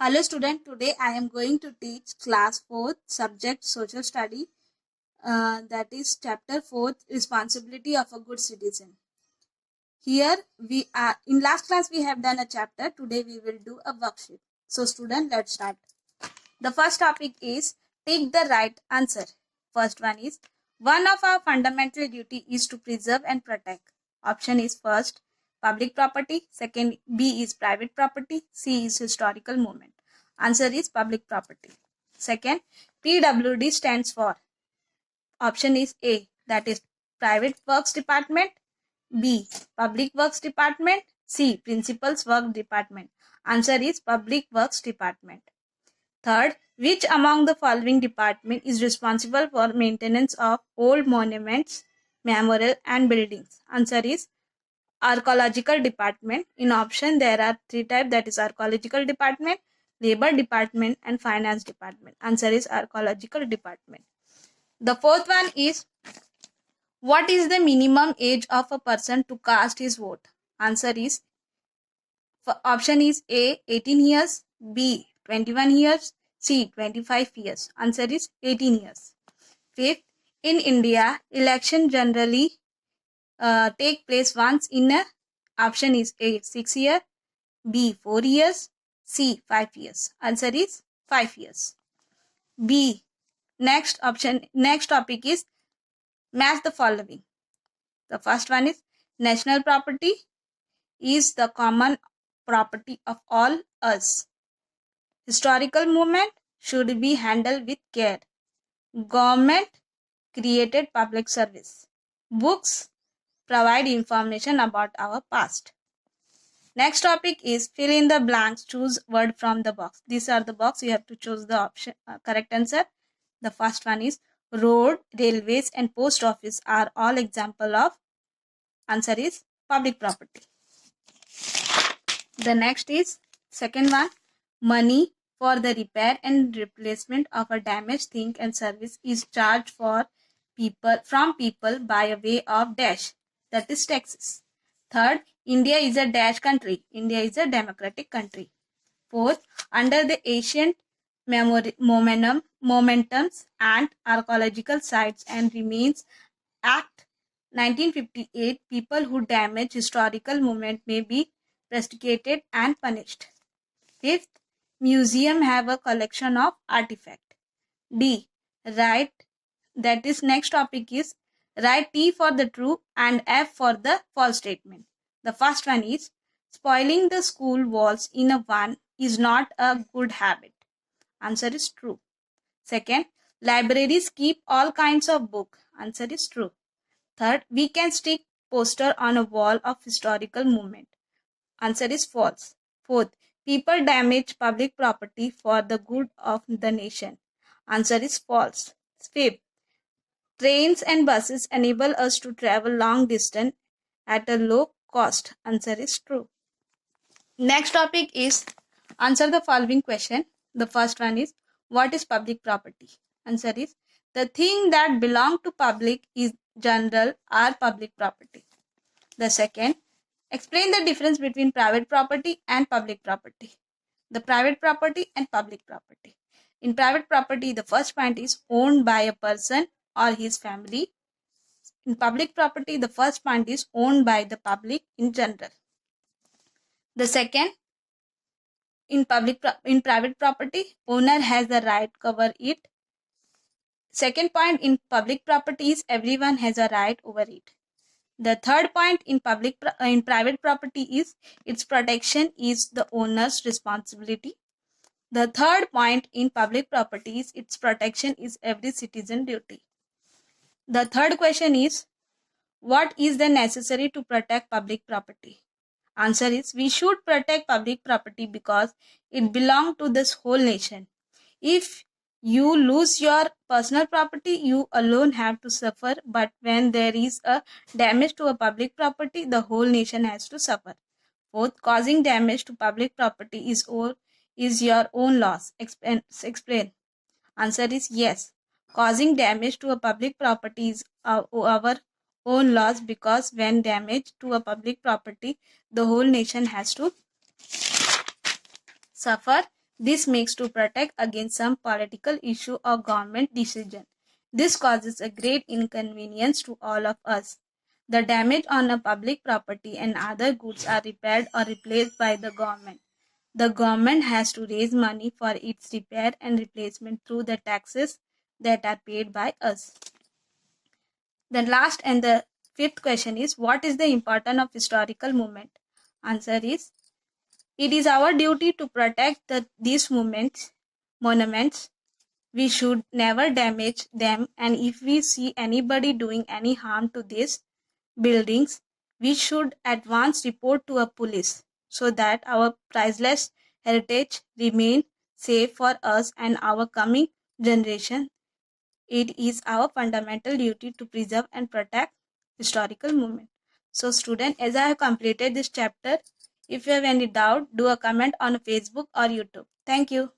Hello student, today I am going to teach class 4th subject social study, that is chapter 4th responsibility of a good citizen. Here we are, in last class we have done a chapter, today we will do a worksheet. So student, let's start. The first topic is pick the right answer. First one is, one of our fundamental duty is to preserve and protect. Option is first, public property. Second, B is private property. C is historical movement. Answer is public property. Second, PWD stands for. Option is A, that is private works department. B, public works department. C, principals work department. Answer is public works department. Third, which among the following department is responsible for maintenance of old monuments, memorial and buildings? Answer is archaeological department. In option there are three types, that is archaeological department, labor department and finance department. Answer is archaeological department. The fourth one is, what is the minimum age of a person to cast his vote? Answer is, option is A, 18 years, B, 21 years, C, 25 years. Answer is 18 years. Fifth, in India, election generally take place once in a, option is A, 6 years, B, 4 years, C, 5 years. Answer is 5 years. B, next topic is match the following. The first one is, national property is the common property of all us. Historical movement should be handled with care. Government created public service. Books provide information about our past. Next topic is fill in the blanks, choose word from the box. These are the box, you have to choose the option correct answer. The first one is road, railways and post office are all example of. Answer is public property. The next is second one, money for the repair and replacement of a damaged thing and service is charged from people by a way of dash, that is taxes. Third, India is a dash country. India is a democratic country. Fourth, under the ancient momentums and archaeological sites and remains Act 1958, people who damage historical monument may be prosecuted and punished. Fifth, museum have a collection of artifact. D, right, that is next topic is write T for the true and F for the false statement. The first one is, spoiling the school walls in a van is not a good habit. Answer is true. Second, libraries keep all kinds of book. Answer is true. Third, we can stick poster on a wall of historical movement. Answer is false. Fourth, people damage public property for the good of the nation. Answer is false. Fifth, trains and buses enable us to travel long distance at a low cost. Answer is true. Next topic is answer the following question. The first one is, what is public property? Answer is, the thing that belong to public is general or public property. The second, explain the difference between private property and public property. The private property and public property. In private property, the first point is owned by a person or his family. In public property, the first point is owned by the public in general. The second, in private property, owner has the right to cover it. Second point, in public properties, everyone has a right over it. The third point, in private property is its protection is the owner's responsibility. The third point, in public properties, its protection is every citizen's duty. The third question is, what is the necessary to protect public property? Answer is, we should protect public property because it belongs to this whole nation. If you lose your personal property, you alone have to suffer, but when there is a damage to a public property, the whole nation has to suffer. Fourth, causing damage to public property is your own loss. Explain. Answer is yes. Causing damage to a public property is our own loss, because when damage to a public property, the whole nation has to suffer. This makes to protect against some political issue or government decision. This causes a great inconvenience to all of us. The damage on a public property and other goods are repaired or replaced by the government. The government has to raise money for its repair and replacement through the taxes that are paid by us. The last and the fifth question is, what is the importance of historical movement? Answer is, it is our duty to protect these monuments. We should never damage them, and if we see anybody doing any harm to these buildings, we should at once report to a police so that our priceless heritage remain safe for us and our coming generation. It is our fundamental duty to preserve and protect historical movement. So student, as I have completed this chapter, if you have any doubt, do a comment on Facebook or YouTube. Thank you.